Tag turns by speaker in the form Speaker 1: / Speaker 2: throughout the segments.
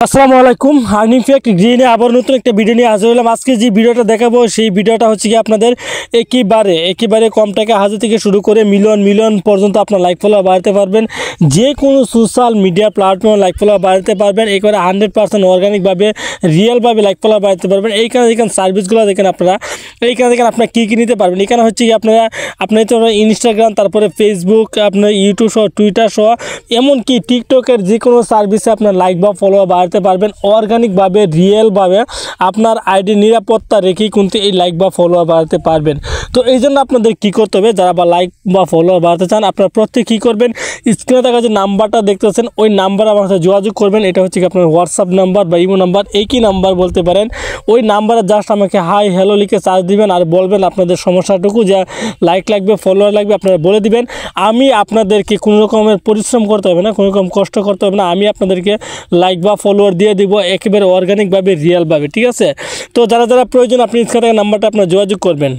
Speaker 1: আসসালামু আলাইকুম। Earning fact গ্রিনে আবার নতুন একটা ভিডিও নিয়ে হাজির হলাম। আজকে যে ভিডিওটা দেখাবো সেই ভিডিওটা হচ্ছে কি আপনাদের একেবারে কম টাকা 1000 থেকে শুরু করে মিলিয়ন পর্যন্ত আপনার লাইক ফলোয়ার বাড়াতে পারবেন। যে কোনো সোশ্যাল মিডিয়া প্ল্যাটফর্মে লাইক ফলোয়ার বাড়াতে পারবেন। একেবারে 100% অর্গানিকভাবে রিয়েলভাবে লাইক ফলোয়ার বাড়াতে পারবেন। এইখানে দেখেন সার্ভিসগুলো দেখেন আপনারা, এইখানে দেখেন আপনারা কী নিতে পারবেন। এখানে হচ্ছে কি আপনারা ইনস্টাগ্রাম, তারপরে ফেসবুক, আপনার ইউটিউব সহ, টুইটার সহ, এমনকি টিকটকের যে কোনো সার্ভিসে আপনার লাইক বা ফলোয়ার বাড়াতে পারবেন অর্গানিকভাবে, রিয়েলভাবে আপনার আইডি নিরাপত্তা রেখেই কিন্তু এই লাইক বা ফলোয়ার বাড়াতে পারবেন। তো এই জন্য আপনাদের কী করতে হবে, যারা বা লাইক বা ফলোয়ার বাড়াতে চান, আপনারা প্রত্যেক কী করবেন, স্ক্রিনে থাকা যে নাম্বারটা দেখতেছেন ওই নাম্বারে আমার সাথে যোগাযোগ করবেন। এটা হচ্ছে কি আপনার হোয়াটসঅ্যাপ নাম্বার বা ইমো নাম্বার, একই নাম্বার বলতে পারেন। ওই নাম্বারে জাস্ট আমাকে হাই হ্যালো লিখে চার্জ দিবেন আর বলবেন আপনাদের সমস্যাটুকু, যা লাইক লাগবে, ফলোয়ার লাগবে, আপনারা বলে দিবেন। আমি আপনাদেরকে কোনো রকমের পরিশ্রম করতে হবে না, কোনো রকম কষ্ট করতে হবে না। আমি আপনাদেরকে লাইক বা ফলোয়ার দিয়ে দিব একেবারে অর্গানিকভাবে, রিয়েলভাবে, ঠিক আছে? তো যারা প্রয়োজন আপনি স্ক্রিনে থাকা নাম্বারটা আপনার যোগাযোগ করবেন।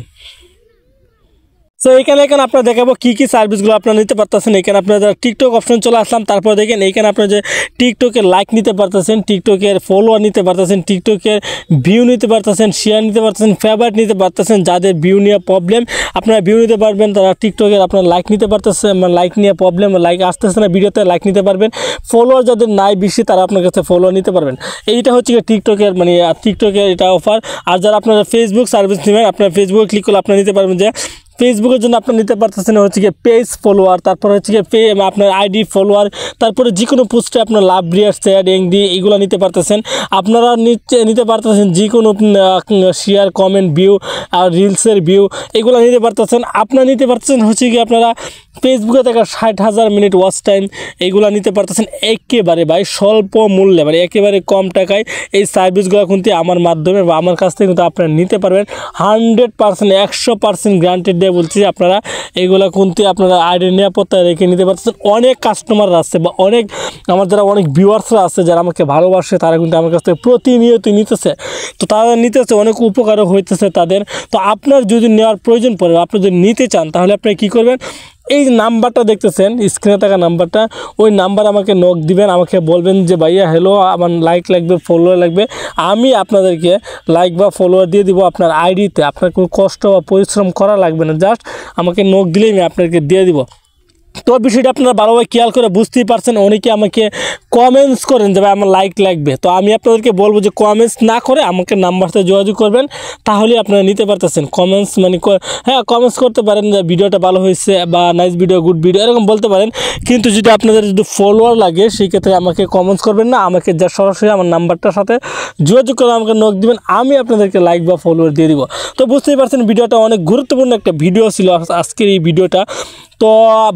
Speaker 1: তো এখানে আপনারা দেখাবো কী সার্ভিসগুলো আপনারা নিতে পারতেছেন। এখানে আপনারা যারা টিকটক অপশন চলে আসলাম, তারপর দেখেন এইখানে আপনারা যে টিকটকের লাইক নিতে পারতেছেন, টিকটকের ফলোয়ার নিতে পারতেছেন, টিকটকের ভিউ নিতে পারতেছেন, শেয়ার নিতে পারতেছেন, ফেভারিট নিতে পারতেছেন। যাদের ভিউ নিয়ে প্রবলেম আপনারা ভিউ নিতে পারবেন, তারা টিকটকের আপনার লাইক নিতে পারতেছেন, লাইক নিয়ে প্রবলেম, লাইক আসতেছে না ভিডিওতে, লাইক নিতে পারবেন। ফলোয়ার যাদের নাই বেশি তারা আপনার কাছে ফলোয়ার নিতে পারবেন। এইটা হচ্ছে টিকটকের টিকটকের এটা অফার। আর যারা আপনারা ফেসবুক সার্ভিস নেবেন, আপনার ফেসবুকে ক্লিক করলে আপনারা নিতে পারবেন যে ফেসবুকের জন্য আপনারা নিতে পারতেছেন হচ্ছে গিয়ে পেজ ফলোয়ার, তারপর হচ্ছে গিয়ে আপনার আইডি ফলোয়ার, তারপরে যে কোনো পোস্টে আপনার লাভ রিয়ার শেয়ার এংডি এগুলো নিতে পারতেছেন। আপনারা নিতে পারতেছেন যে কোনো শেয়ার, কমেন্ট, ভিউ আর রিলসের ভিউ এগুলো নিতে পারতেছেন। আপনারা নিতে পারতেছেন হচ্ছে গিয়ে আপনারা ফেসবুকে থাকা 60,000 মিনিট ওয়াচ টাইম এগুলো নিতে পারতেছেন একেবারে ভাই স্বল্প মূল্যে, মানে একেবারে কম টাকায়। এই সার্ভিসগুলো কিন্তু আমার মাধ্যমে বা আমার কাছ থেকে কিন্তু আপনারা নিতে পারবেন 100%, 100% গ্যারান্টেড দিয়ে বলছি। আপনারা এইগুলো কিন্তু আপনারা আইডি নিরাপত্তা রেখে নিতে পারতেছেন। অনেক কাস্টমাররা আছে বা আমার যারা অনেক ভিউয়ার্সরা আছে যারা আমাকে ভালোবাসে, তারা কিন্তু আমার কাছ থেকে প্রতিনিয়তই নিতেছে। তো তারা নিতেছে, অনেক উপকারও হইতেছে তাদের। তো আপনার যদি নেওয়ার প্রয়োজন পড়ে, আপনি যদি নিতে চান, তাহলে আপনি কী করবেন, এই যে নাম্বারটা দেখতেছেন স্ক্রিনে থাকা নাম্বারটা, ওই নাম্বার আমাকে নক দিবেন, আমাকে বলবেন যে ভাইয়া হ্যালো, আমার লাইক লাগবে, ফলোয়ার লাগবে। আমি আপনাদেরকে লাইক বা ফলোয়ার দিয়ে দিব আপনার আইডিতে। আপনার কোনো কষ্ট বা পরিশ্রম করা লাগবে না, জাস্ট আমাকে নক দিলেই আমি আপনাকে দিয়ে দিব। তো বিষয়টা আপনারা ভালোভাবে খেয়াল করে বুঝতেই পারছেন। অনেকে আমাকে কমেন্টস করেন যে ভাই আমার লাইক লাগবে, তো আমি আপনাদেরকে বলবো যে কমেন্টস না করে আমাকে নাম্বারতে যোগাযোগ করবেন, তাহলে আপনারা নিতে পারতেছেন। কমেন্টস হ্যাঁ কমেন্টস করতে পারেন যে ভিডিওটা ভালো হয়েছে বা নাইস ভিডিও, গুড ভিডিও এরকম বলতে পারেন, কিন্তু যদি আপনাদের যদি ফলোয়ার লাগে সেই ক্ষেত্রে আমাকে কমেন্টস করবেন না, আমাকে যা সরাসরি আমার নাম্বারটার সাথে যোগাযোগ করে আমাকে নক দিবেন, আমি আপনাদেরকে লাইক বা ফলোয়ার দিয়ে দিব। তো বুঝতেই পারছেন ভিডিওটা অনেক গুরুত্বপূর্ণ একটা ভিডিও ছিল আজকের এই ভিডিওটা। তো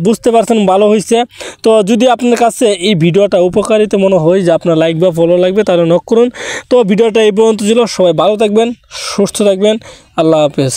Speaker 1: বুঝতে পারছেন ভালো হয়েছে। তো যদি আপনার কাছে এই ভিডিওটা উপকারিতা মনে হয় যে আপনার লাইক বা ফলো লাগবে, তাহলে নক করুন। তো ভিডিওটা এই পর্যন্ত ছিল। সবাই ভালো থাকবেন, সুস্থ থাকবেন। আল্লাহ হাফেজ।